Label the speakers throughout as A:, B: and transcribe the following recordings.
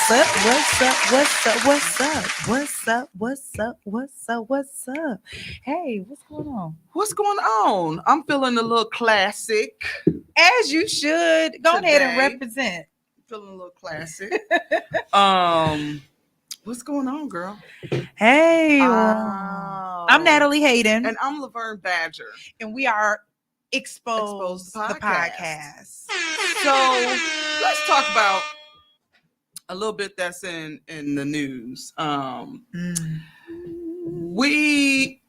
A: What's up? What's up? What's up? What's up? What's up? What's up? What's up? What's up? Hey, what's going on?
B: What's going on? I'm feeling a little classic.
A: As you should. Go ahead and
B: Today.
A: represent.
B: Feeling a little classic. What's going on, girl?
A: Hey,
B: Oh.
A: I'm Natalie Hayden,
B: And I'm Laverne Badger.
A: and we are
B: Exposed
A: Exposed the podcast.
B: So let's talk about a little bit that's in the news. We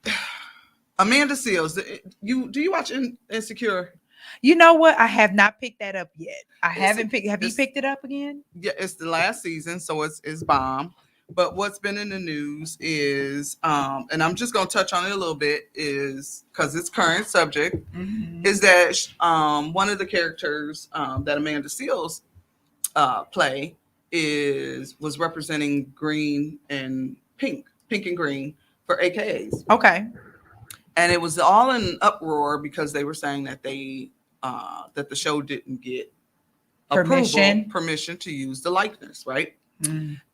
B: Amanda Seales. Do you watch Insecure?
A: You know what? I have not picked that up yet. Have you picked it up again?
B: Yeah, it's the last season, so it's bomb. But what's been in the news is, and I'm just gonna touch on it a little bit, is because it's current subject, is that one of the characters that Amanda Seales play was representing green and pink and green for AKAs.
A: Okay.
B: And it was all in uproar because they were saying that that the show didn't get permission to use the likeness, right?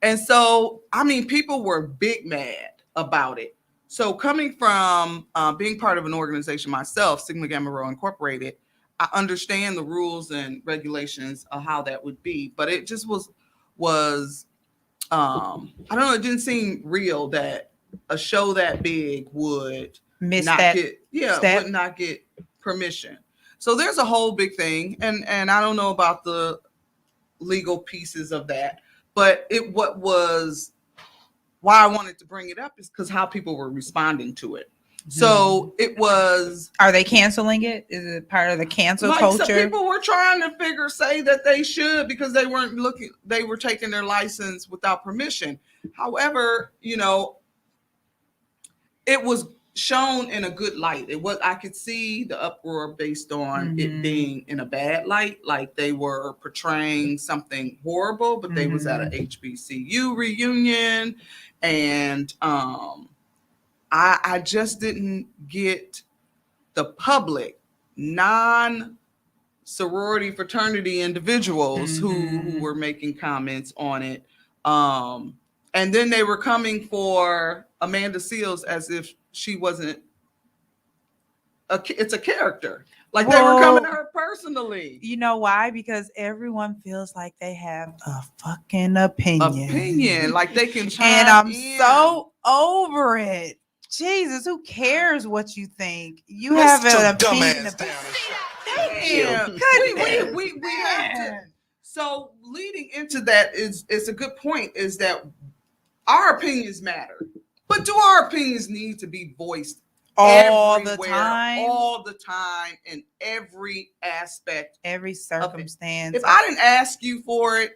B: And so, I mean, people were big mad about it. So coming from being part of an organization myself, Sigma Gamma Rho Incorporated, I understand the rules and regulations of how that would be, but it just was I don't know, it didn't seem real that a show that big would would not get permission. So there's a whole big thing, and I don't know about the legal pieces of that, but why I wanted to bring it up is because how people were responding to it. So it was.
A: Are they canceling it? Is it part of the cancel culture?
B: Some people were trying to say that they should because they weren't looking. They were taking their license without permission. However, it was shown in a good light. I could see the uproar based on it being in a bad light, like they were portraying something horrible, but they was at an HBCU reunion, and I just didn't get the public non-sorority fraternity individuals who were making comments on it, and then they were coming for Amanda Seales as if she wasn't it's a character. Like they were coming to her personally.
A: You know why? Because everyone feels like they have a fucking opinion.
B: Like they can chime
A: and I'm
B: in.
A: so over it. Jesus, who cares what you think? You have an opinion.
B: Thank you. We have to. So leading into that is a good point, is that our opinions matter. But do our opinions need to be voiced all the time, in every aspect,
A: every circumstance?
B: If I didn't ask you for it,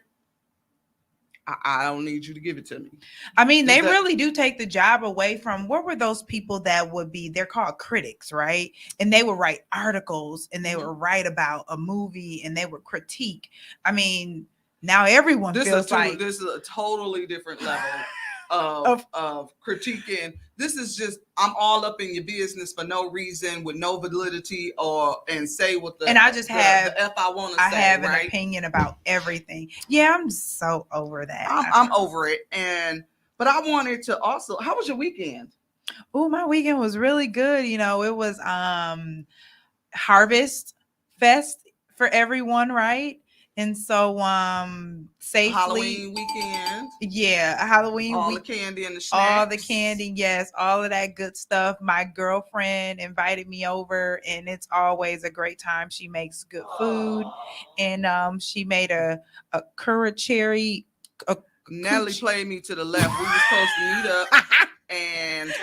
B: I don't need you to give it to me.
A: I mean, they really do take the job away from, what were those people that would be, they're called critics, right? And they would write articles and they would write about a movie and they would critique. I mean, now everyone feels like
B: this is a totally different level of critiquing. This is just, I'm all up in your business for no reason, with no validity, and say what the
A: I just have
B: the F I want to say.
A: I have an opinion about everything. Yeah, I'm so over that.
B: I'm over it. But I wanted to also, how was your weekend?
A: Oh, my weekend was really good. It was Harvest Fest for everyone, right? And so safely,
B: Halloween weekend.
A: Yeah, Halloween
B: all
A: week,
B: the candy and the snacks.
A: All the candy, yes, all of that good stuff. My girlfriend invited me over, and it's always a great time. She makes good food, and she made a curry.
B: Natalie played me to the left. We were supposed to meet up. And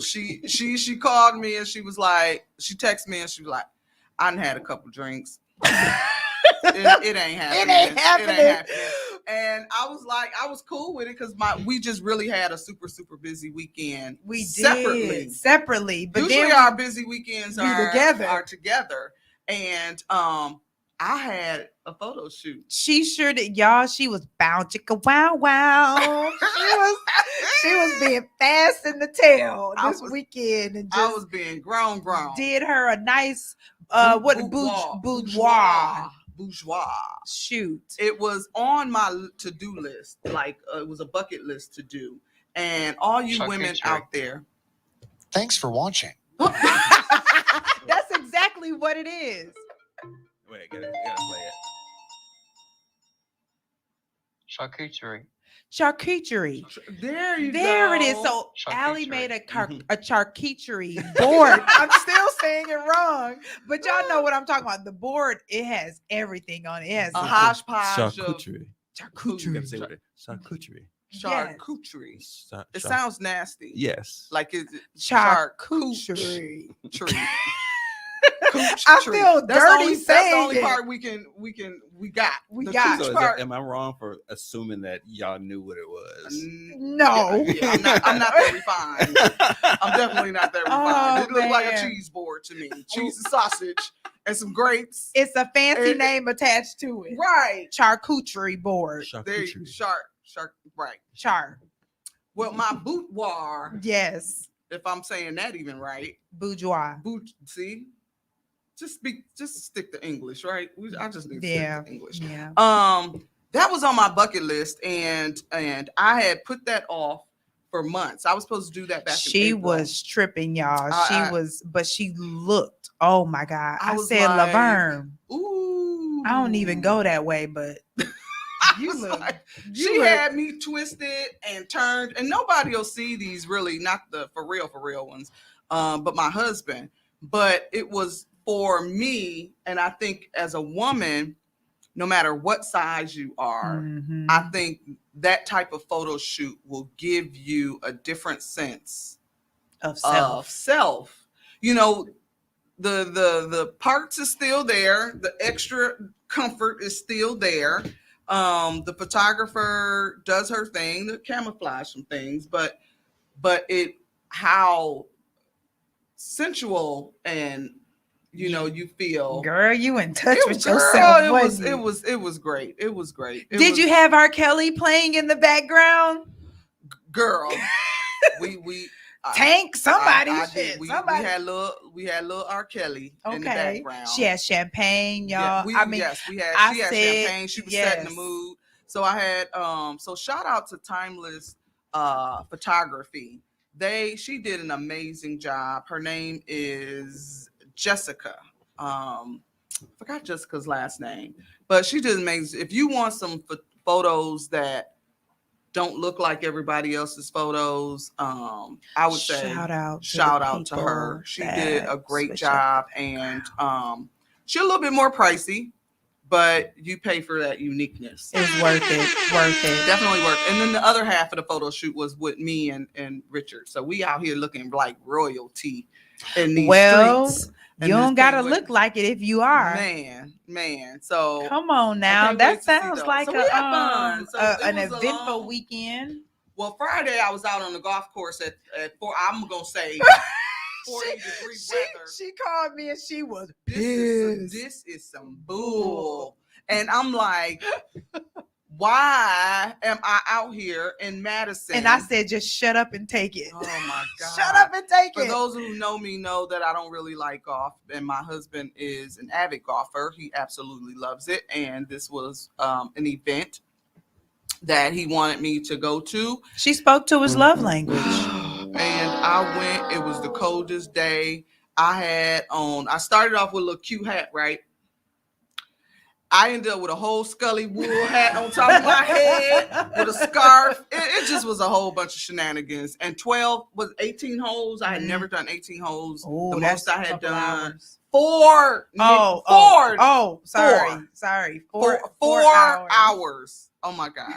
B: she called me and she was like, she texted me and she was like, I done had a couple drinks. It ain't happening. It ain't happening. And I was like, I was cool with it because we just really had a super, super busy weekend.
A: We did separately, but
B: usually our busy weekends are together. And I had a photo shoot.
A: She sure did, y'all. She was bound chicka wow. She was being fast in the tail this weekend, and
B: I was being grown.
A: Did her a nice boudoir.
B: bourgeois.
A: Shoot.
B: It was on my to-do list. Like it was a bucket list to do. And all you women out there.
C: Thanks for watching.
A: That's exactly what it is.
D: Wait, gotta play it.
C: Charcuterie.
A: Charcuterie.
B: There you go.
A: There it is. So Allie
C: Charcuterie.
A: made a charcuterie board. I'm still saying it wrong, but y'all know what I'm talking about. The board, it has everything on it. It has
B: A hodgepodge of
D: Charcuterie.
A: charcuterie.
D: You gotta say what it is. Charcuterie.
B: charcuterie. It sounds nasty.
D: Yes.
B: Like it's
A: Charcuterie.
B: I
A: feel dirty saying
B: that's the only
A: it.
B: part we got.
A: We
B: The
A: got.
B: cooch
D: So
B: part.
D: am I wrong for assuming that y'all knew what it was?
A: No.
B: Yeah, I'm not that refined. I'm definitely not that refined. It looked like a
A: man.
B: cheese board to me. Cheese and sausage and some grapes.
A: It's a fancy
B: It-
A: name attached to it.
B: Right.
A: Charcuterie board.
B: There you
D: Charcuterie.
B: shark. Right.
A: Char.
B: Well, my boudoir,
A: Yes.
B: if I'm saying that even right.
A: Bourgeois.
B: See? Just stick to English, right? I just need to
A: Yeah.
B: stick to English.
A: Yeah.
B: That was on my bucket list, and I had put that off for months. I was supposed to do that back in
A: She
B: April.
A: was tripping, y'all.
B: I-
A: but she looked. Oh my God.
B: I
A: I
B: was
A: said
B: like,
A: Laverne.
B: Ooh.
A: I don't even go that way, but you
B: was
A: look.
B: like,
A: you
B: she
A: look-
B: had me twisted and turned, and nobody will see these really, not the for real ones, but my husband. But it was for me, and I think as a woman, no matter what size you are,
A: Mhm.
B: I think that type of photo shoot will give you a different sense
A: of
B: of self. You know, the parts is still there, the extra comfort is still there. The photographer does her thing, to camouflage some things, but it how sensual and you feel.
A: Girl, you in touch with
B: Girl,
A: yourself.
B: it
A: wasn't you?
B: was great. It was great.
A: Did you have R. Kelly playing in the background?
B: Girl? we
A: Tank, somebody.
B: I
A: shit,
B: did. We
A: somebody.
B: had little R. Kelly in the
A: Okay.
B: background.
A: She had champagne, y'all.
B: Yeah,
A: I mean,
B: we had.
A: I
B: She had
A: said
B: champagne. She was setting the
A: yes.
B: mood. So I had. So shout out to Timeless Photography. She did an amazing job. Her name is Jessica. Forgot Jessica's last name, but she did amazing. If you want some photos that don't look like everybody else's photos, I would say
A: shout out
B: to her. She did a great job, and she's a little bit more pricey, but you pay for that uniqueness.
A: It's worth it.
B: Definitely worth. And then the other half of the photo shoot was with me and Richard. So we out here looking like royalty in these streets.
A: You don't gotta look like it if you are.
B: Man. So
A: come on now.
B: can't wait
A: That
B: to see
A: sounds
B: those.
A: like
B: So we had fun. So it
A: an
B: was a
A: eventful
B: long-
A: weekend.
B: Well, Friday I was out on the golf course at 4. I'm gonna say 40-degree weather.
A: She called me and she was
B: This is some bull. And I'm like, why am I out here in Madison?
A: And I said, just shut up and take it.
B: Oh my God.
A: Shut up and take
B: For
A: it.
B: those who know me know that I don't really like golf, and my husband is an avid golfer. He absolutely loves it. And this was an event that he wanted me to go to.
A: She spoke to his love language.
B: And I went. It was the coldest day. I started off with a little cute hat, right? I ended up with a whole Scully wool hat on top of my head with a scarf. It just was a whole bunch of shenanigans. And 18 holes. I had never done 18 holes.
A: Oh,
B: the
A: that's
B: most I
A: a
B: had
A: couple
B: done.
A: hours.
B: 4.
A: Sorry.
B: 4 hours. Oh my God.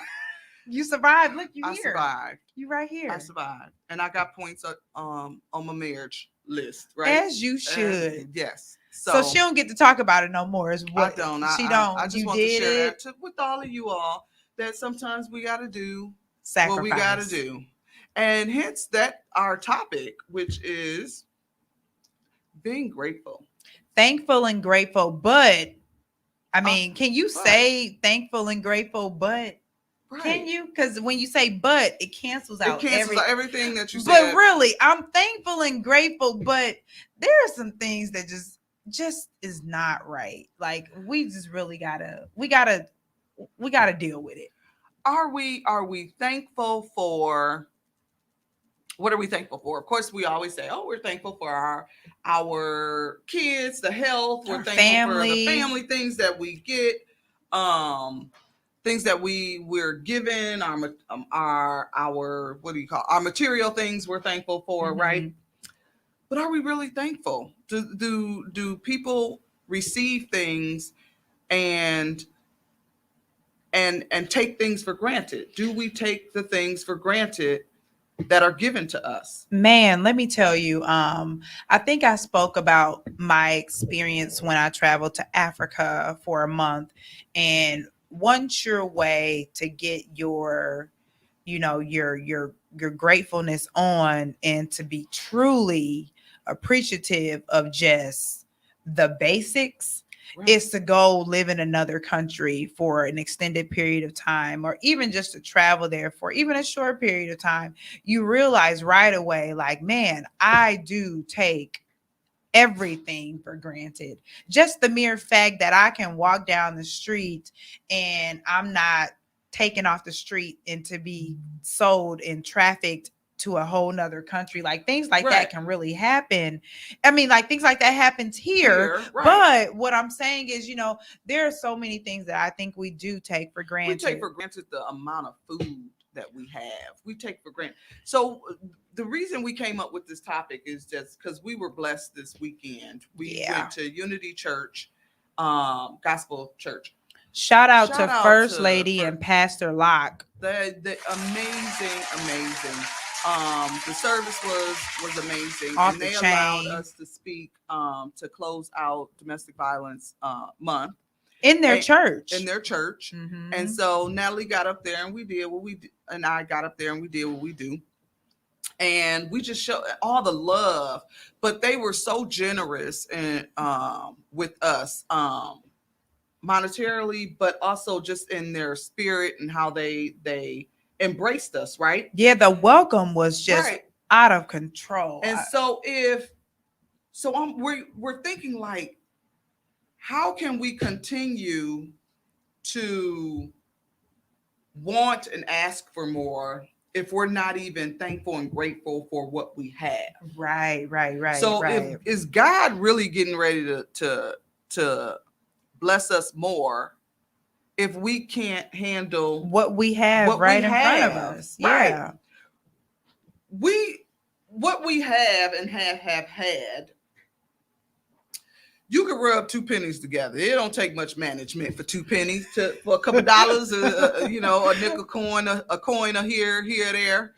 A: You survived. Look, you
B: I
A: here.
B: survived.
A: You right here.
B: I survived. And I got points on my marriage list, right?
A: As you should.
B: Yes.
A: So she don't get to talk about it no more. Is what
B: I don't.
A: She don't.
B: I just
A: you
B: want
A: did
B: to share
A: it.
B: that with all of you all, that sometimes we got to do
A: Sacrifice.
B: what we got to do. And hence that our topic, which is being grateful.
A: Thankful and grateful. But, I mean, can you say thankful and grateful, but?
B: Right.
A: Can you? Because when you say but, it cancels out
B: everything that you said.
A: But really, I'm thankful and grateful, but there are some things that just just is not right. Like we just really gotta deal with it.
B: Are we thankful for, what are we thankful for? Of course, we always say, oh, we're thankful for our kids, the health, we're thankful for the family, things that we get, things that we're given, our what do you call, our material things we're thankful for, right? But are we really thankful? Do people receive things and take things for granted? Do we take the things for granted that are given to us?
A: Man, let me tell you, I think I spoke about my experience when I traveled to Africa for a month, and one sure way to get your gratefulness on and to be truly appreciative of just the basics is to go live in another country for an extended period of time, or even just to travel there for even a short period of time. You realize right away, like, man, I do take everything for granted. Just the mere fact that I can walk down the street and I'm not taken off the street and to be sold and trafficked to a whole nother country. Like things like that can really happen. I mean, like things like that happens here. But what I'm saying is, there are so many things that I think we do take for granted.
B: We take for granted the amount of food that we have. We take for granted. So the reason we came up with this topic is just because we were blessed this weekend. We went to Unity Church, Gospel Church.
A: Shout out to First Lady and Pastor Locke.
B: The amazing. The service was amazing. And they allowed us to speak to close out Domestic Violence Month.
A: In their church.
B: And so Natalie got up there and we did what we did, and I got up there and we did what we do. And we just showed all the love, but they were so generous and with us monetarily, but also just in their spirit and how they embraced us, right?
A: Yeah, the welcome was just out of control.
B: And so we're thinking like, how can we continue to want and ask for more if we're not even thankful and grateful for what we have?
A: Right.
B: So is God really getting ready to bless us more if we can't handle
A: what we have in front of us? Yeah.
B: What we have and have had, you can rub 2 pennies together. It don't take much management for 2 pennies for a couple dollars, a nickel coin, a coin here, there.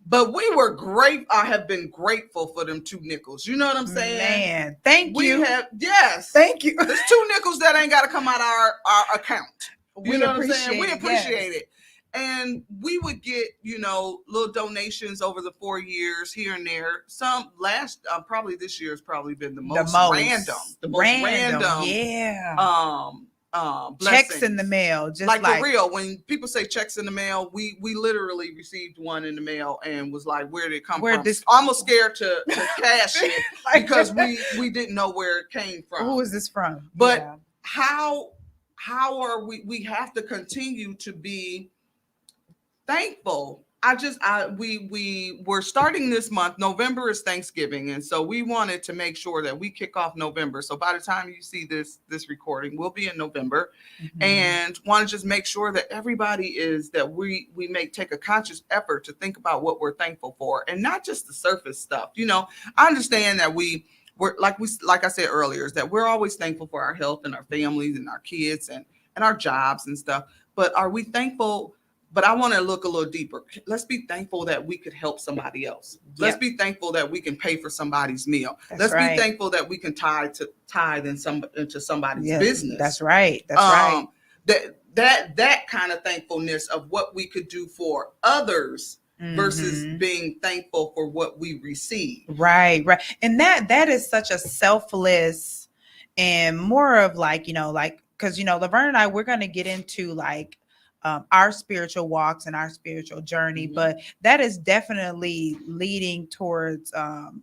B: But we were great. I have been grateful for them 2 nickels. You know what I'm saying?
A: Man, thank you.
B: Thank you. There's 2 nickels that ain't got to come out of our account. You know what I'm saying? We appreciate it. And we would get, little donations over the 4 years here and there. Some probably this year has probably been the most random. Yeah.
A: Checks in the mail, just
B: like for real. When people say checks in the mail, we literally received one in the mail and was like, where did it come from? Almost scared to cash it because we didn't know where it came from.
A: Who is this from?
B: But how are we have to continue to be thankful. We were starting this month. November is Thanksgiving, and so we wanted to make sure that we kick off November. So by the time you see this recording, we'll be in November, and want to just make sure that everybody we take a conscious effort to think about what we're thankful for, and not just the surface stuff. I understand that we're like I said earlier, is that we're always thankful for our health and our families and our kids and our jobs and stuff. But are we thankful? But I want to look a little deeper. Let's be thankful that we could help somebody else. Let's be thankful that we can pay for somebody's meal. Let's be thankful that we can tithe into somebody's business.
A: That's right. Right.
B: That kind of thankfulness of what we could do for others versus being thankful for what we receive.
A: Right. And that is such a selfless and more of because Laverne and I, we're going to get into our spiritual walks and our spiritual journey, but that is definitely leading towards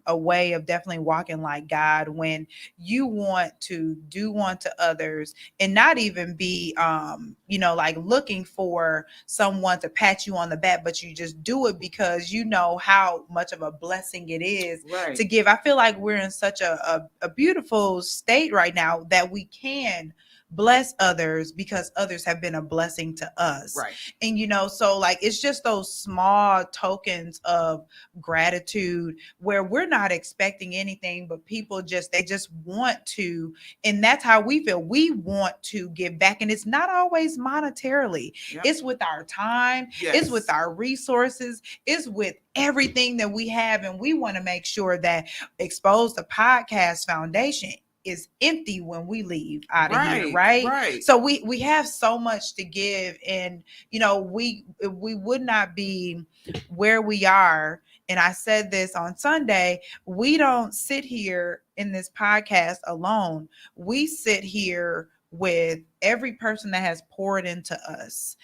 A: a way of definitely walking like God, when you want to do unto others and not even be like looking for someone to pat you on the back, but you just do it because you know how much of a blessing it is to give. I feel like we're in such a beautiful state right now that we can bless others because others have been a blessing to us.
B: Right.
A: And so like it's just those small tokens of gratitude where we're not expecting anything, but people they just want to, and that's how we feel. We want to give back, and it's not always monetarily. It's with our time, it's with our resources, it's with everything that we have, and we want to make sure that Expose the Podcast Foundation is empty when we leave out of here, right? So we have so much to give, and we would not be where we are. And I said this on Sunday, we don't sit here in this podcast alone. We sit here with every person that has poured into us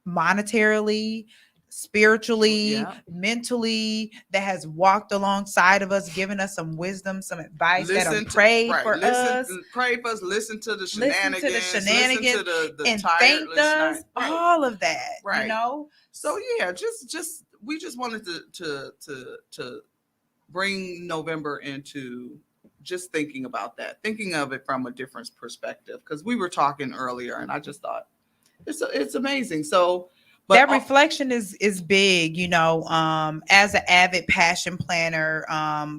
A: monetarily, spiritually, mentally, that has walked alongside of us, given us some wisdom, some advice, that have prayed for us,
B: listen to the shenanigans, listen to the
A: and thanked us, all of that,
B: So we just wanted to bring November into just thinking about that, thinking of it from a different perspective, because we were talking earlier, and I just thought it's amazing. So. But
A: that reflection is big, as an avid passion planner,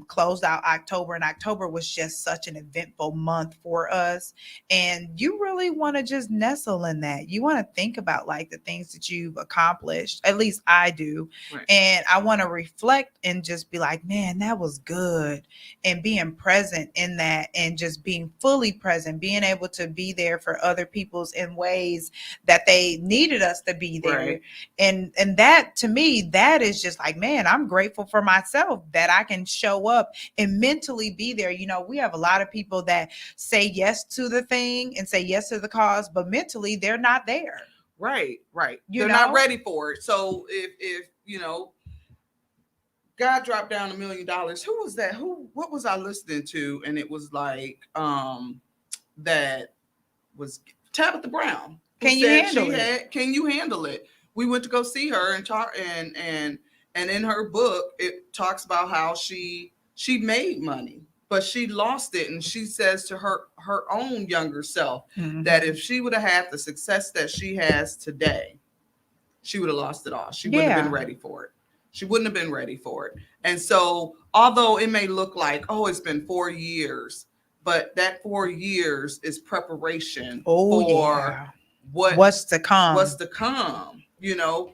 A: closed out October, and October was just such an eventful month for us. And you really want to just nestle in that. You want to think about like the things that you've accomplished. At least I do. Right. And I want to reflect and just be like, man, that was good. And being present in that, and just being fully present, being able to be there for other people's in ways that they needed us to be there. Right. And that, to me, that is just like, man, I'm grateful for myself that I can show up and mentally be there. We have a lot of people that say yes to the thing and say yes to the cause, but mentally they're not there.
B: Right. They're not ready for it. So if God dropped down $1 million, who was that? What was I listening to? And it was like that was Tabitha Brown.
A: Can you handle it?
B: Can you handle it? We went to go see her and talk, and in her book it talks about how she made money, but she lost it, and she says to her own younger self that if she would have had the success that she has today, she would have lost it all. She wouldn't have been ready for it. She wouldn't have been ready for it. And so, although it may look like, oh, it's been 4 years, but that 4 years is preparation for what's to come.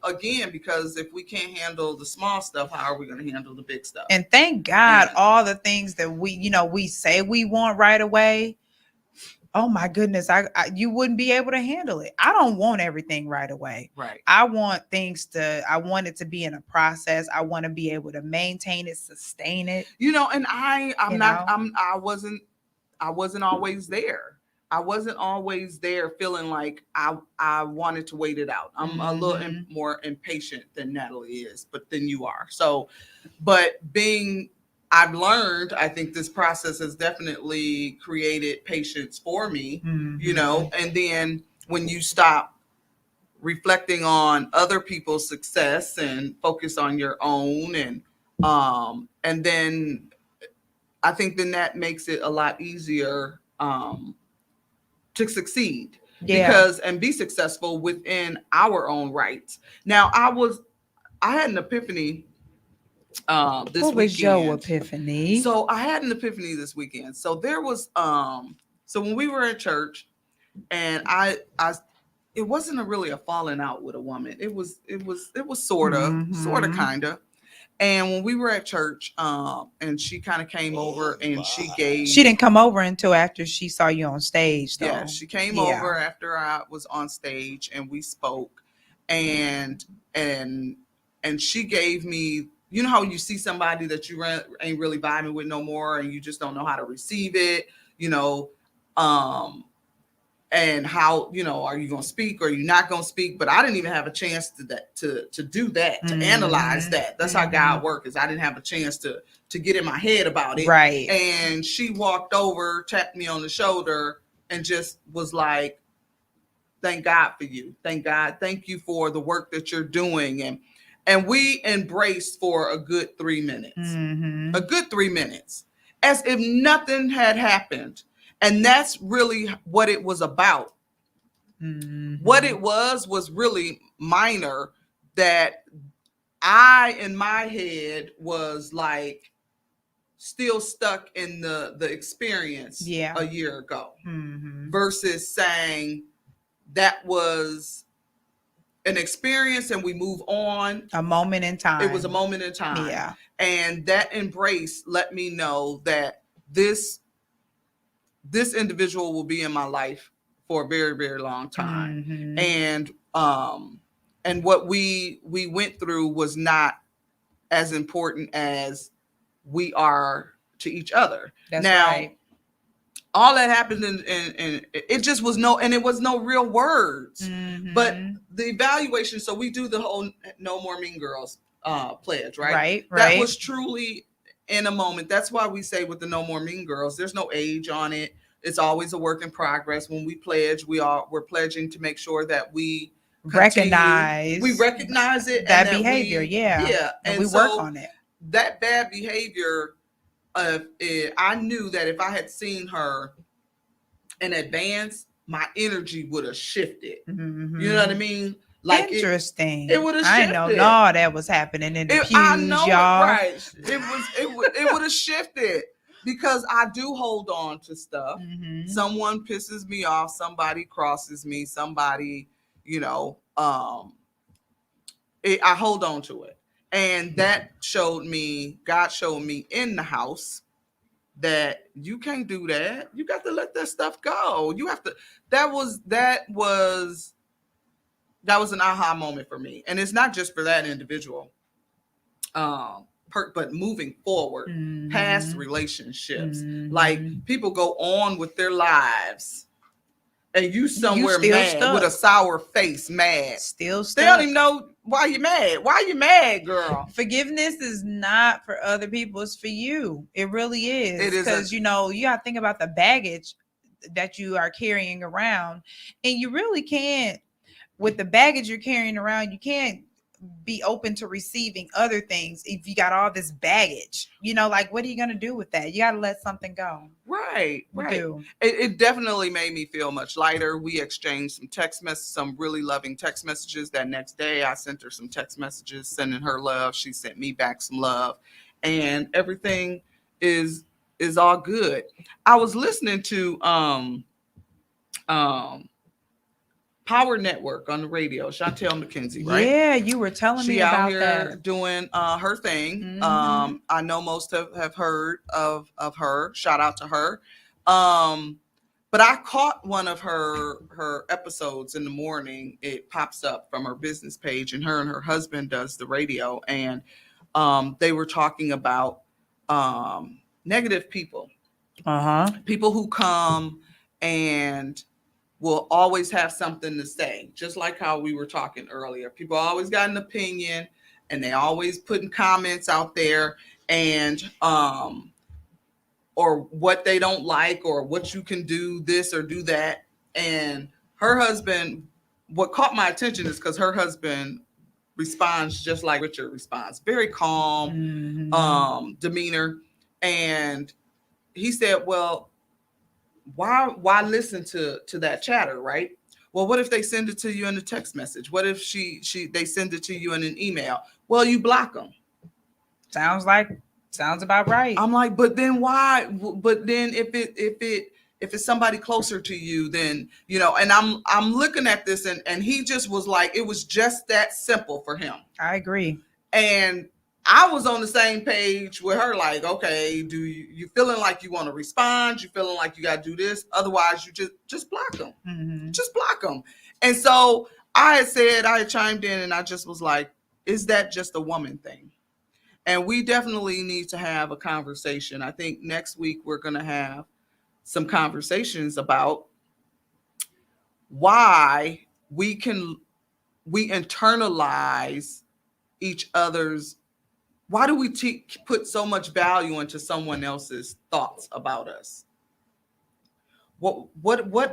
B: Again, because if we can't handle the small stuff, how are we going to handle the big stuff?
A: And thank God, all the things that we say we want right away. Oh my goodness, you wouldn't be able to handle it. I don't want everything right away.
B: Right.
A: I want I want it to be in a process. I want to be able to maintain it, sustain it.
B: And I wasn't always there. I wasn't always there feeling like I wanted to wait it out. I'm a little more impatient than Natalie is, but then you are. So, but I've learned, I think this process has definitely created patience for me, and then when you stop reflecting on other people's success and focus on your own, and then I think then that makes it a lot easier, to succeed and be successful within our own rights. Now, I had an epiphany this weekend.
A: What was your epiphany?
B: So I had an epiphany this weekend. So there was so when we were at church, and I it wasn't really a falling out with a woman. It was sort of kind of. And when we were at church, and she kind of came over, and she
A: didn't come over until after she saw you on stage, though.
B: Yeah, she came over after I was on stage, and we spoke, and she gave me, how you see somebody that you ain't really vibing with no more, and you just don't know how to receive it, and how, you know, are you going to speak or are you not going to speak? But I didn't even have a chance to do that, to analyze that. That's how God works. Is I didn't have a chance to get in my head about it.
A: Right.
B: And she walked over, tapped me on the shoulder, and just was like, thank God for you. Thank God. Thank you for the work that you're doing. And we embraced for a good 3 minutes. A good 3 minutes. As if nothing had happened. And that's really what it was about. What it was really minor, that I, in my head, was like still stuck in the experience a year ago. Versus saying that was an experience and we move on.
A: A moment in time.
B: It was a moment in time.
A: Yeah.
B: And that embrace let me know that this individual will be in my life for a very, very long time. And what we went through was not as important as we are to each other.
A: That's
B: now,
A: right.
B: All that happened and it just was it was no real words. But the evaluation, so we do the whole No More Mean Girls pledge, right?
A: Right.
B: That was truly in a moment. That's why we say with the No More Mean Girls, there's no age on it. It's always a work in progress. When we pledge, we're pledging to make sure that we recognize it,
A: that behavior. And we work on it.
B: That bad behavior. I knew that if I had seen her in advance, my energy would have shifted. You know what I mean? Like
A: interesting.
B: It would have shifted.
A: I know that was happening in the pews,
B: I know
A: y'all.
B: It, right. It would have shifted because I do hold on to stuff. Someone pisses me off. Somebody crosses me. Somebody, you know, I hold on to it. And that God showed me in the house that you can't do that. You got to let that stuff go. You have to, that was an aha moment for me. And it's not just for that individual, but moving forward, past relationships. Like people go on with their lives and you somewhere mad stuck. With a sour face, mad.
A: Still stuck.
B: They don't even know why you mad. Why you mad, girl?
A: Forgiveness is not for other people. It's for you. It really is.
B: It is.
A: Because, you know, you got to think about the baggage that you are carrying around. And you really can't, with the baggage you're carrying around, you can't be open to receiving other things if you got all this baggage. You know, like, what are you going to do with that? You got to let something go.
B: Right. It definitely made me feel much lighter. We exchanged some really loving text messages. That next day I sent her some text messages sending her love. She sent me back some love, and everything is all good. I was listening to Power Network on the radio, Chantel McKenzie, right?
A: Yeah, you were telling me about
B: that. She out here doing her thing. I know most have heard of her. Shout out to her. But I caught one of her episodes in the morning. It pops up from her business page, and her husband does the radio, and they were talking about negative people. People who come and will always have something to say, just like how we were talking earlier. People always got an opinion, and they always putting comments out there, and or what they don't like, or what you can do this or do that. And her husband, what caught my attention is because her husband responds just like Richard responds, very calm, demeanor. And he said, well, why listen to that chatter, right? Well, what if they send it to you in a text message? What if they send it to you in an email? Well, you block them.
A: Sounds about right.
B: I'm like, but then why? But then if it's somebody closer to you, then, you know, and I'm looking at this and he just was like, it was just that simple for him.
A: I agree.
B: And I was on the same page with her, like, okay, do you feeling like you want to respond? You feeling like you got to do this? Otherwise, you just block them. Just block them. And so I had chimed in, and I just was like, is that just a woman thing? And we definitely need to have a conversation. I think next week we're going to have some conversations about why we internalize each other's. Why do we put so much value into someone else's thoughts about us? What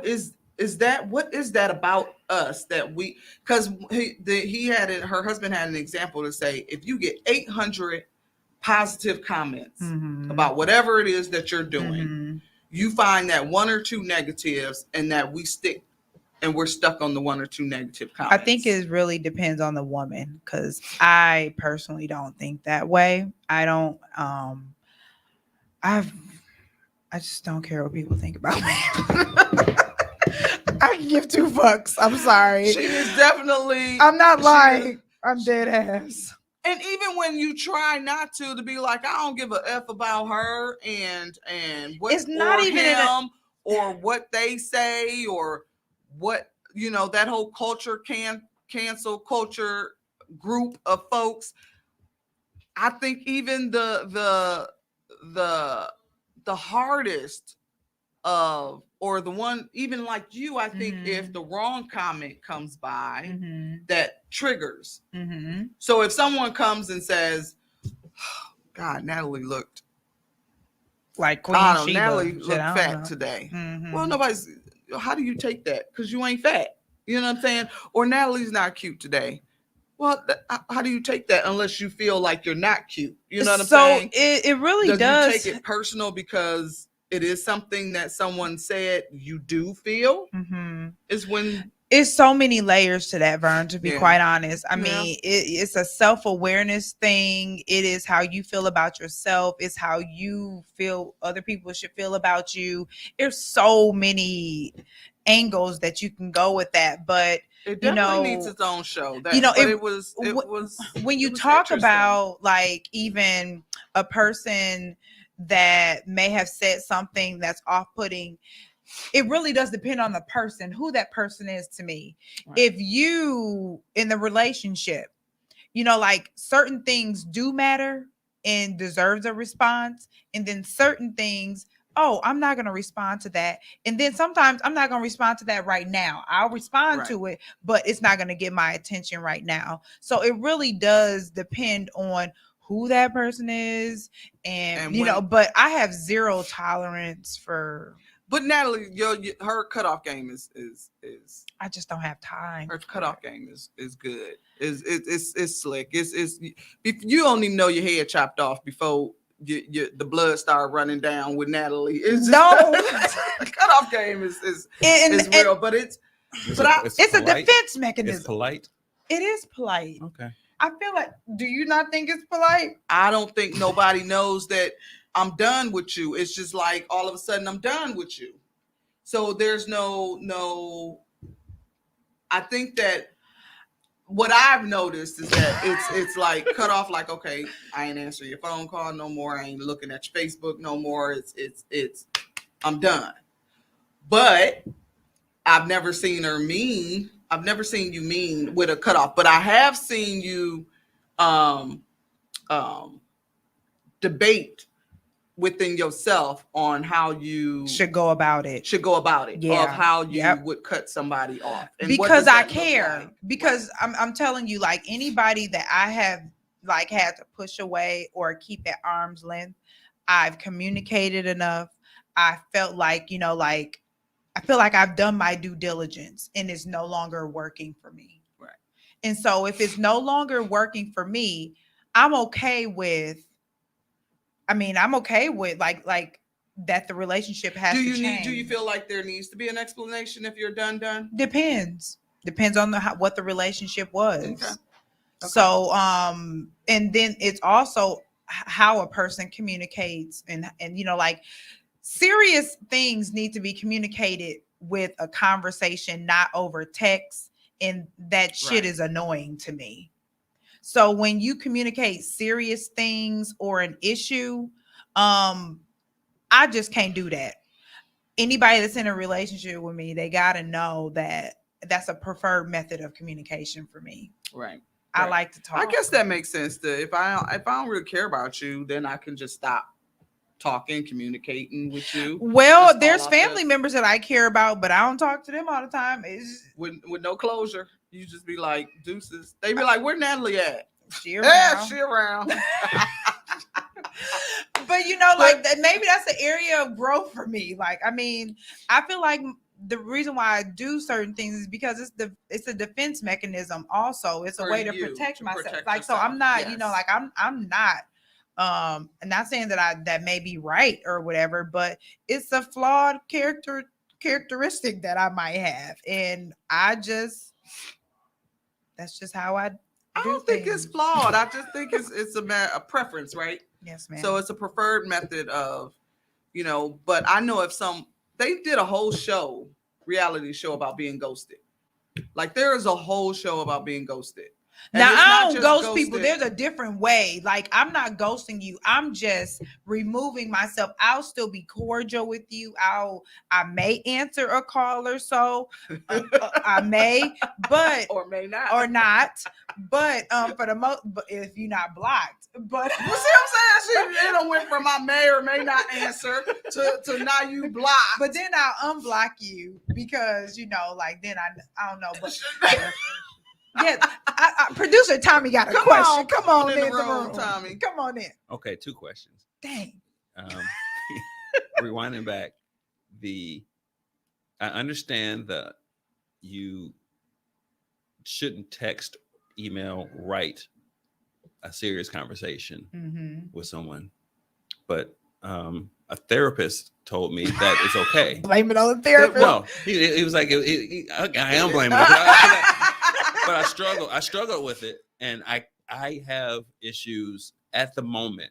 B: is that? What is that about us that we? Because her husband had an example to say, if you get 800 positive comments about whatever it is that you're doing, you find that one or two negatives, and that we're stuck on the one or two negative comments.
A: I think it really depends on the woman, because I personally don't think that way. I don't. I just don't care what people think about me. I can give two fucks. I'm sorry.
B: She is definitely.
A: I'm not lying. I'm dead ass.
B: And even when you try not to be like, I don't give a F about her and what,
A: it's not even
B: him or what they say or what, that whole culture, cancel culture group of folks. I think even the hardest of, or the one, even like you, I think if the wrong comment comes by, that triggers. So if someone comes and says, oh, God, Natalie looked
A: like Queen Sheba.
B: Natalie looked fat today. Well, how do you take that? Because you ain't fat. You know what I'm saying? Or Natalie's not cute today. Well, how do you take that unless you feel like you're not cute? You know what I'm saying? So
A: it really does.
B: You take it personal because it is something that someone said you do feel is when
A: it's so many layers to that, Vern, to be quite honest. I mean, it's a self-awareness thing. It is how you feel about yourself. It's how you feel other people should feel about you. There's so many angles that you can go with that, but
B: it definitely needs its own show. It was
A: when you talk about like even a person that may have said something that's off-putting, it really does depend on the person, who that person is to me. Right. If you in the relationship, like certain things do matter and deserves a response, and then certain things, I'm not going to respond to that. And then sometimes I'm not going to respond to that right now. I'll respond to it, but it's not going to get my attention right now. So it really does depend on who that person is. And but I have zero tolerance for.
B: But Natalie, her cutoff game is
A: I just don't have time.
B: Her cutoff game is good. It's slick. It's you don't even know your head chopped off before the blood started running down with Natalie. It's just, the cutoff game is real, but it's
A: a defense mechanism.
D: It's polite.
A: It is polite.
D: Okay.
A: I feel like, do you not think it's polite?
B: I don't think nobody knows that I'm done with you. It's just like all of a sudden I'm done with you. So there's no. I think that what I've noticed is that it's like cut off. Like, okay, I ain't answering your phone call no more. I ain't looking at your Facebook no more. It's I'm done. But I've never seen her mean. I've never seen you mean with a cutoff, but I have seen you debate within yourself on how you
A: should go about it.
B: Yeah. Of how you would cut somebody off.
A: And because I care. Like? Because I'm telling you, like anybody that I have like had to push away or keep at arm's length, I've communicated enough. I felt like, I feel like I've done my due diligence and it's no longer working for me.
B: Right.
A: And so if it's no longer working for me, I'm okay with like that the relationship has to change.
B: Do you feel like there needs to be an explanation if you're done?
A: Depends on what the relationship was.
B: Okay.
A: So, and then it's also how a person communicates and like serious things need to be communicated with a conversation, not over text. And that shit is annoying to me. So when you communicate serious things or an issue, I just can't do that. Anybody that's in a relationship with me, they got to know that that's a preferred method of communication for me.
B: Right.
A: I like to talk.
B: I guess that makes sense. If I don't really care about you, then I can just stop talking, communicating with you.
A: Well,
B: Just
A: there's
B: all off
A: family
B: the-
A: members that I care about, but I don't talk to them all the time. It's
B: with no closure. You just be like, deuces. They be like, where Natalie at?
A: she
B: Yeah,
A: around.
B: she around.
A: But you know, like maybe that's an area of growth for me. Like, I mean, I feel like the reason why I do certain things is because it's a defense mechanism. Also, it's a
B: For
A: way to
B: you,
A: protect
B: to
A: myself.
B: protect
A: Like, so
B: yourself,
A: I'm not,
B: yes.
A: you know, like I'm not. And not saying that that may be right or whatever, but it's a flawed characteristic that I might have, and that's just how I
B: don't think it's flawed. I just think it's a preference, right?
A: Yes, ma'am.
B: So it's a preferred method of, you know. But I know they did a whole reality show about being ghosted. Like there is a whole show about being ghosted. And
A: now
B: it's
A: I
B: not
A: don't
B: just
A: ghost people. There's a different way. Like I'm not ghosting you. I'm just removing myself. I'll still be cordial with you. I may answer a call or so. I may, but
B: or may not,
A: or not. But for the most, but if you're not blocked, but
B: you see what I'm saying? It don't went from I may or may not answer to now you block.
A: But then I'll unblock you because you know, like then I don't know, but. Yeah, producer Tommy got a question. Come on in the room,
B: Tommy.
A: Come on in.
D: Okay, 2 questions.
A: Dang.
D: Rewinding back, I understand that you shouldn't text, email, write a serious conversation with someone, but a therapist told me that it's okay.
A: Blame it on the therapist.
D: No, he was like, I am blaming it. But I struggle with it, and I have issues at the moment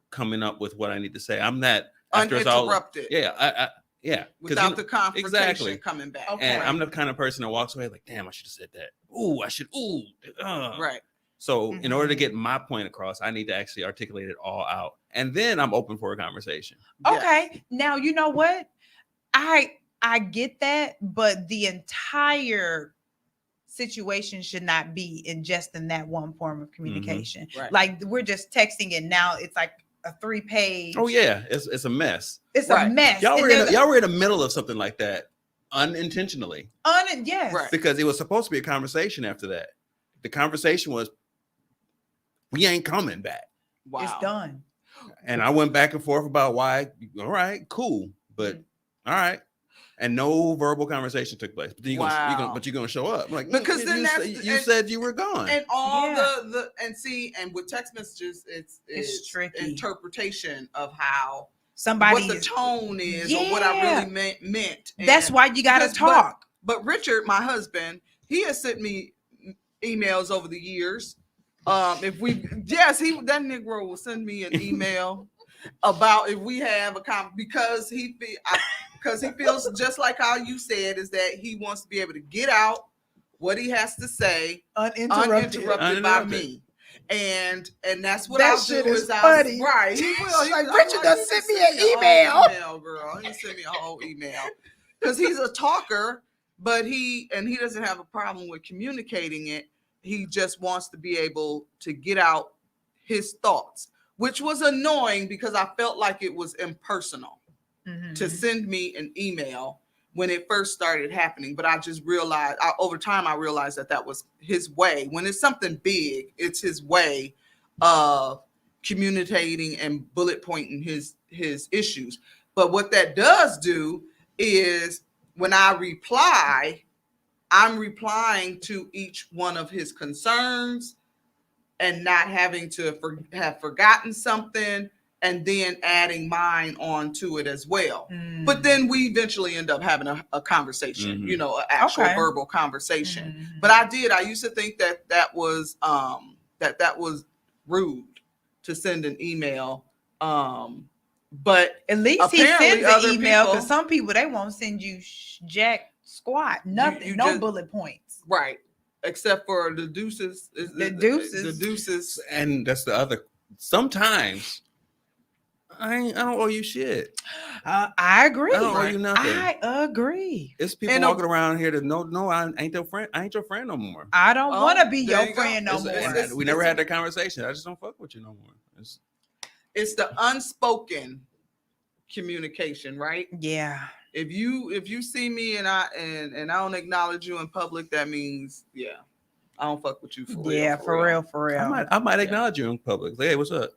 D: coming up with what I need to say. I'm not
B: uninterrupted.
D: Yeah,
B: without the confrontation coming back.
D: Okay. And I'm the kind of person that walks away like, damn, I should have said that. Right. So in order to get my point across, I need to actually articulate it all out, and then I'm open for a conversation.
A: Okay. Yes. Now you know what? I get that, but the entire situation should not be in that one form of communication.
B: Right.
A: Like we're just texting and now it's like a 3-page.
D: Oh yeah, it's a mess.
A: It's a mess.
D: Y'all were in the middle of something like that unintentionally.
A: Yes.
B: Right.
D: Because it was supposed to be a conversation after that. The conversation was, we ain't coming back.
B: Wow.
A: It's done.
D: And I went back and forth about why. All right, cool, but all right. And no verbal conversation took place. But you're gonna show up. I'm like,
B: because then
D: you said you were gone.
B: And all and with text messages, it's tricky. Interpretation of how what the tone is or what I really meant. And
A: that's why you gotta talk.
B: But Richard, my husband, he has sent me emails over the years. That Negro will send me an email about if we have a because he feels just like how you said, is that he wants to be able to get out what he has to say uninterrupted by me. And that's what I'll do is funny. Right. He will.
A: Like, Richard doesn't send me an email.
B: Girl. He sent me a whole email. Because he's a talker, but he doesn't have a problem with communicating it. He just wants to be able to get out his thoughts, which was annoying because I felt like it was impersonal to send me an email when it first started happening. But I just realized over time, I realized that was his way. When it's something big, it's his way of communicating and bullet pointing his issues. But what that does do is when I reply, I'm replying to each one of his concerns and not having to have forgotten something and then adding mine onto it as well. But then we eventually end up having a conversation, an actual verbal conversation. But I used to think that was rude to send an email. But
A: at least he sends an email, because some people, they won't send you jack squat, nothing, no bullet points.
B: Right. Except for the deuces. The deuces.
D: And that's the other. Sometimes I don't owe you shit.
A: I agree.
D: I don't owe you nothing.
A: I agree.
D: It's people walking around here that no, I ain't your friend. I ain't your friend no more.
A: I don't want to be your friend no more.
D: We never had that conversation. I just don't fuck with you no more.
B: it's the unspoken communication, right?
A: Yeah.
B: If you see me and I don't acknowledge you in public, that means I don't fuck with you for real.
A: Yeah, for real.
D: I might acknowge you in public. Hey, what's up?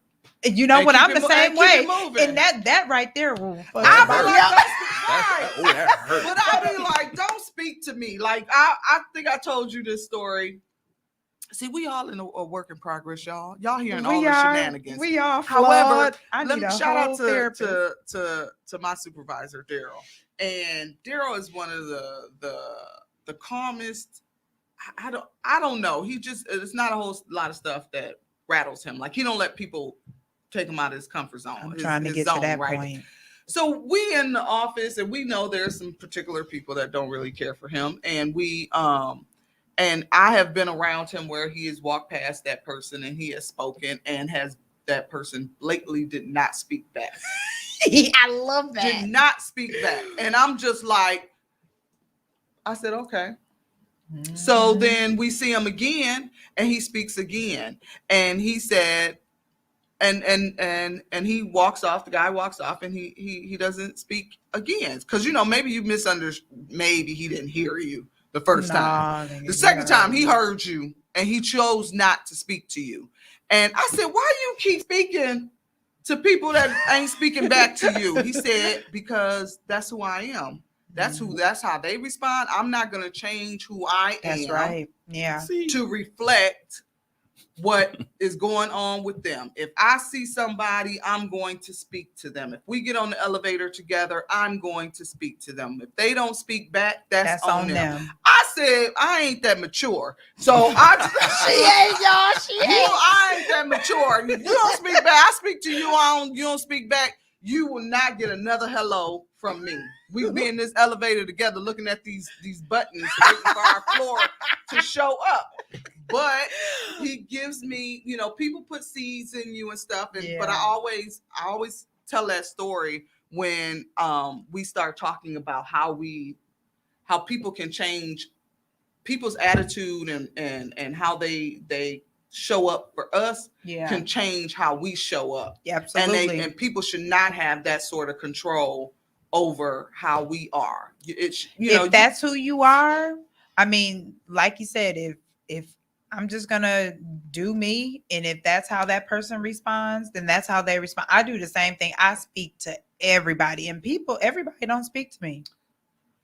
A: You know
B: And
A: what?
B: keep
A: I'm
B: it
A: the same
B: keep
A: way.
B: it moving.
A: And that right there will fuck
B: I
A: somebody
B: be like,
A: up.
D: That hurt.
B: but I be like, don't speak to me. Like I think I told you this story. See, we all in a work in progress, y'all. Y'all hearing all the shenanigans.
A: We are.
B: However,
A: I
B: let
A: need
B: me
A: a
B: shout out
A: therapist.
B: to my supervisor, Daryl. And Daryl is one of the calmest. I don't know. He just, it's not a whole lot of stuff that rattles him. Like he don't let people take him out of his comfort zone.
A: I'm trying to get to that point.
B: So we in the office, and we know there's some particular people that don't really care for him, and we and I have been around him where he has walked past that person and he has spoken, and has that person blatantly did not speak back.
A: I love that.
B: Did not speak back, and I'm just like, I said, okay. So then we see him again, and he speaks again, and he said, and he walks off. The guy walks off, and he doesn't speak again, because maybe you misunderstood. Maybe he didn't hear you the first time. The second time he heard you, and he chose not to speak to you. And I said, why you keep speaking to people that ain't speaking back to you? He said, because that's who I am. That's how they respond. I'm not going to change who I am.
A: That's right. Yeah.
B: To reflect what is going on with them. If I see somebody, I'm going to speak to them. If we get on the elevator together, I'm going to speak to them. If they don't speak back, that's on them. I said, I ain't that mature. So
A: she ain't, y'all. She ain't.
B: I ain't that mature. You don't speak back. I speak to you. You don't speak back. You will not get another hello from me. We be in this elevator together looking at these buttons waiting for our floor to show up. But he gives me, people put seeds in you and stuff. But I always tell that story when we start talking about how people can change people's attitude and how they show up for us can change how we show up.
A: Yeah, absolutely.
B: And people should not have that sort of control over how we are. If
A: that's who you are, I mean, like you said, if I'm just gonna do me, and if that's how that person responds, then that's how they respond. I do the same thing. I speak to everybody, and everybody don't speak to me.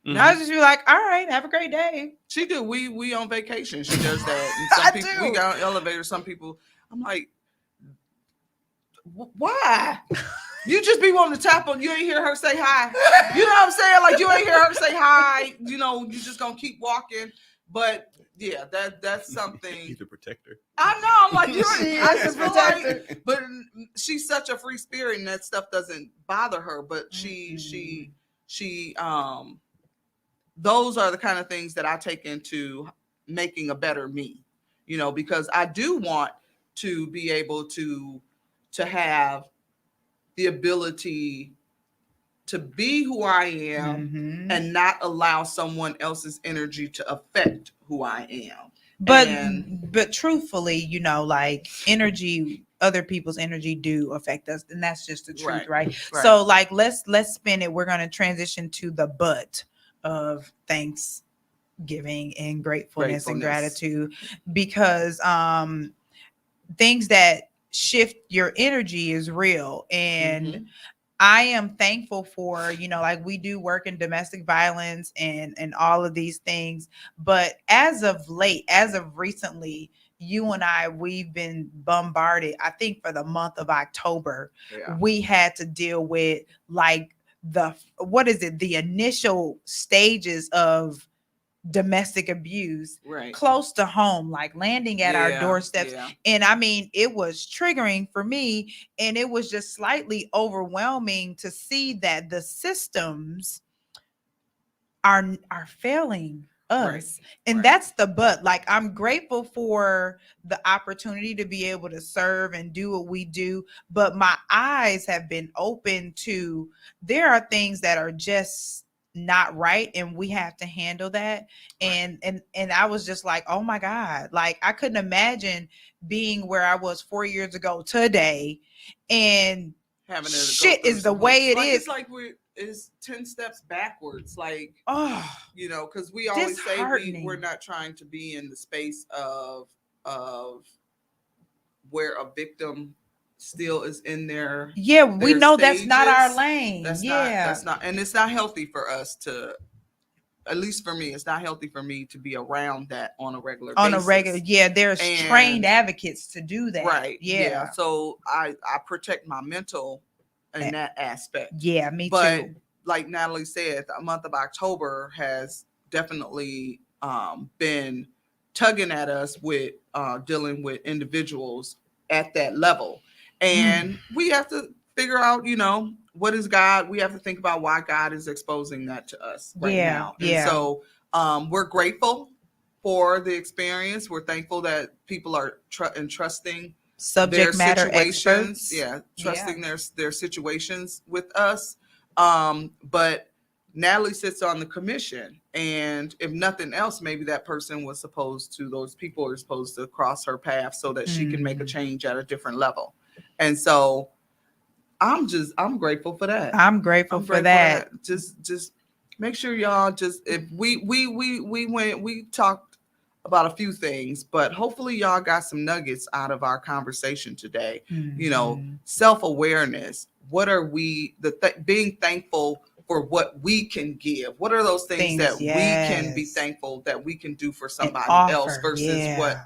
A: Mm-hmm. I just be like, all right, have a great day.
B: She do. We on vacation. She does that. And some people, we got on elevators. Some people, I'm like, why? You just be wanting to tap on. You ain't hear her say hi. You know what I'm saying? Like you ain't hear her say hi. You just gonna keep walking. But yeah, that's something.
D: He's a protector.
B: I know. I'm like, I just feel like, but she's such a free spirit, and that stuff doesn't bother her. But she those are the kind of things that I take into making a better me, because I do want to be able to have the ability to be who I am and not allow someone else's energy to affect who I am.
A: But truthfully, like energy, other people's energy do affect us, and that's just the truth, right? So like let's spin it. We're going to transition to the but of Thanksgiving and gratefulness and gratitude, because things that shift your energy is real. And I am thankful for, like we do work in domestic violence and all of these things. But as of recently, you and we've been bombarded. I think for the month of October, we had to deal with like the initial stages of domestic abuse close to home, like landing at our doorsteps. And I mean, it was triggering for me, and it was just slightly overwhelming to see that the systems are failing us. And that's the but. Like, I'm grateful for the opportunity to be able to serve and do what we do, but my eyes have been open to there are things that are just not right, and we have to handle that. And I was just like, oh my God, like I couldn't imagine being where I was 4 years ago today, and
B: having
A: shit is the way it is.
B: It's like it's 10 steps backwards. Like,
A: oh,
B: because we always say we're not trying to be in the space of where a victim still is in there.
A: Yeah, we know stages. That's not our lane.
B: That's not, and it's not healthy for us to, at least for me, it's not healthy for me to be around that on a regular basis.
A: There's trained advocates to do that.
B: Right. Yeah. So I protect my mental in that aspect.
A: Yeah, me
B: but,
A: too.
B: Like Natalie said, the month of October has definitely been tugging at us with dealing with individuals at that level. And we have to figure out, what is God? We have to think about why God is exposing that to us right now. And so we're grateful for the experience. We're thankful that people are entrusting
A: subject matter
B: situations.
A: Experts.
B: Trusting their situations with us. But Natalie sits on the commission, and if nothing else, maybe that person was those people are supposed to cross her path so that she can make a change at a different level. And so I'm grateful for that.
A: I'm grateful for that.
B: Just make sure y'all if we talked about a few things, but hopefully y'all got some nuggets out of our conversation today. Self-awareness. What are we being thankful for what we can give? What are those things that we can be thankful that we can do for somebody else versus what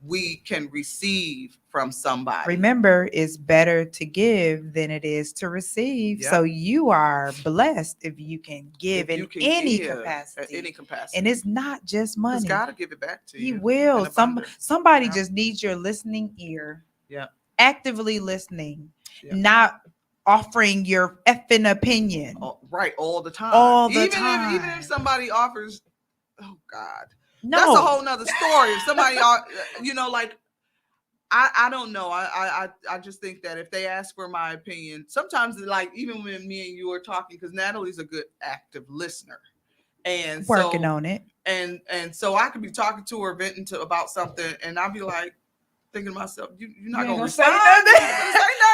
B: we can receive from somebody?
A: Remember, it's better to give than it is to receive. So you are blessed if you can give in any capacity. And it's not just money.
B: He's got to give it back to you.
A: He will. Somebody just needs your listening ear. Actively listening, not offering your effing opinion.
B: Right, all the time. Even if somebody offers, oh God. No. That's a whole nother story. If somebody, I don't know. I just think that if they ask for my opinion, sometimes like even when me and you are talking, because Natalie's a good active listener, and
A: working on it,
B: and so I could be talking to her, venting about something, and I'll be like thinking to myself, you're not gonna say nothing.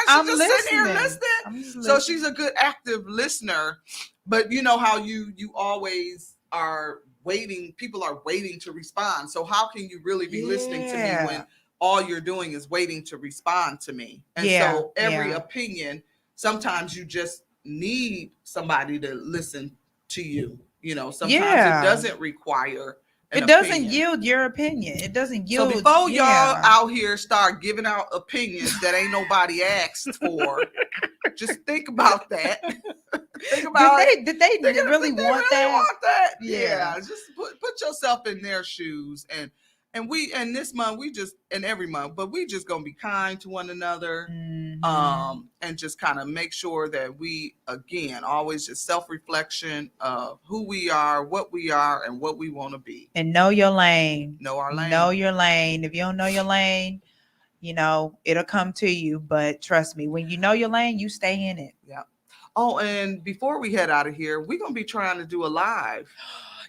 B: I'm just sitting here listening. So she's a good active listener, but you know how you always are waiting. People are waiting to respond. So how can you really be listening to me when all you're doing is waiting to respond to me? And so every opinion, sometimes you just need somebody to listen to you. Sometimes it doesn't require
A: it doesn't yield your opinion. It doesn't yield.
B: So before y'all out here start giving out opinions that ain't nobody asked for, just think about that. Think about
A: did they really want that?
B: Yeah. Just put yourself in their shoes, and this month and every month, but we just gonna be kind to one another, and just kind of make sure that we again always just self-reflection of who we are, what we are, and what we want to be.
A: And know your lane.
B: Know our lane.
A: Know your lane. If you don't know your lane, it'll come to you. But trust me, when you know your lane, you stay in it.
B: Yeah. Oh, and before we head out of here, we're gonna be trying to do a live.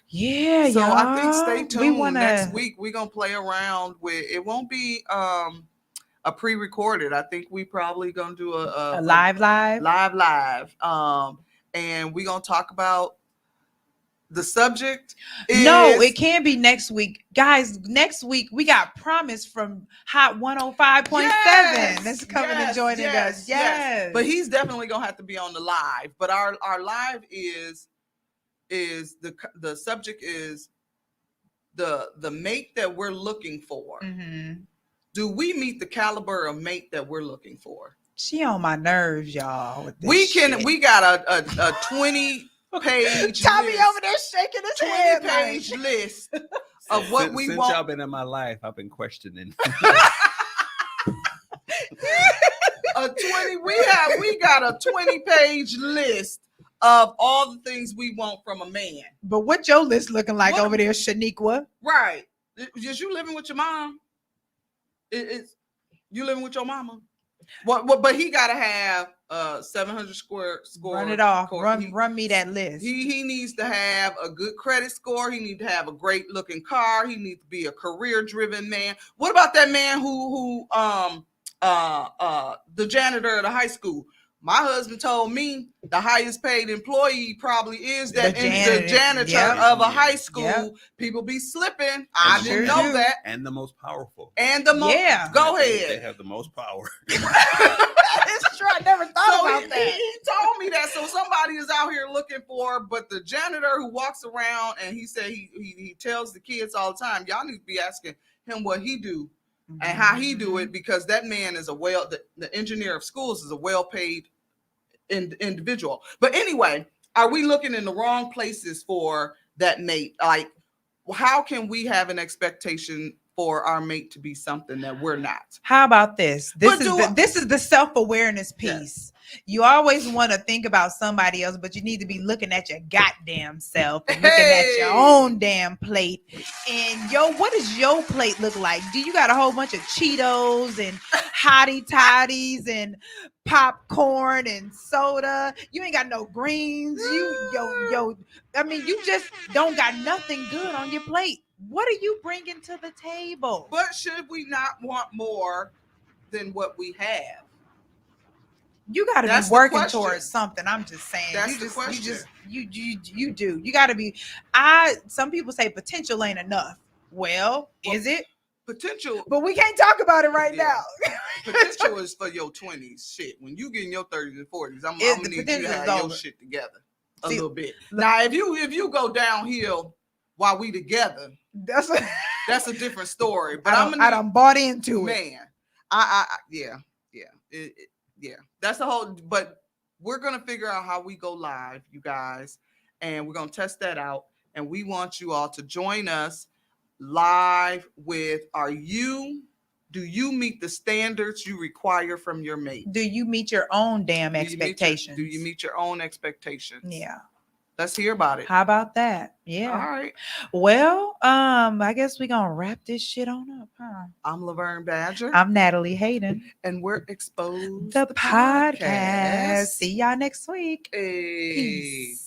A: Yeah,
B: so y'all. I think stay tuned. Next week we're gonna play around with it. Won't be a pre-recorded. I think we probably gonna do a live. And we're gonna talk about the subject.
A: It can be next week, guys. Next week we got Promise from Hot 105.7. That's coming and joining us. Yes,
B: but he's definitely gonna have to be on the live. But our live is the subject is the mate that we're looking for. Do we meet the caliber of mate that we're looking for?
A: She on my nerves, y'all.
B: We got a 20-page
A: Tommy list, over there shaking his head.
B: 20-page list of what we want.
D: Since y'all been in my life, I've been questioning.
B: We got a 20-page list of all the things we want from a man.
A: But what your list looking like over there, Shaniqua?
B: Right. Is you living with your mom? You living with your mama? But he gotta have 700 score.
A: Run it off. Run me that list.
B: He needs to have a good credit score. He needs to have a great looking car. He needs to be a career driven man. What about that man who the janitor at the high school? My husband told me the highest paid employee probably is the janitor of a high school. Yep. People be slipping. I didn't know that.
D: And the most powerful.
B: And the most. Yeah. Go ahead.
D: They have the most power.
A: It's true. I never thought about that.
B: He told me that. So somebody is out here looking for, but the janitor who walks around and he said he tells the kids all the time, y'all need to be asking him what he do and how he do it, because that man is the engineer of schools is a well-paid individual. But anyway, are we looking in the wrong places for that mate? Like, how can we have an expectation for our mate to be something that we're not?
A: How about this? This is the self-awareness piece. Yeah. You always want to think about somebody else, but you need to be looking at your goddamn self and looking at your own damn plate. And what does your plate look like? Do you got a whole bunch of Cheetos and hottie toddies and popcorn and soda? You ain't got no greens. I mean, you just don't got nothing good on your plate. What are you bringing to the table?
B: But should we not want more than what we have?
A: You got to be working towards something. I'm just saying.
B: That's the question.
A: You do. You got to be. Some people say potential ain't enough. Well, is it?
B: Potential.
A: But we can't talk about it right now.
B: Potential is for your 20s. Shit. When you get in your 30s and 40s, I'm going to need you to have your shit together a little bit. Now, if you go downhill while we together, that's a different story. But I done
A: bought into
B: it. Man, yeah. That's the whole. But we're gonna figure out how we go live, you guys, and we're gonna test that out. And we want you all to join us live with. Do you meet the standards you require from your mate?
A: Do you meet your own damn expectations?
B: Do you meet your own expectations?
A: Yeah.
B: Let's hear about it.
A: How about that? Yeah.
B: All right.
A: Well, I guess we're going to wrap this shit on up, huh?
B: I'm Laverne Badger.
A: I'm Natalie Hayden.
B: And we're ExPOSED
A: the podcast. See y'all next week.
B: Hey.
A: Peace.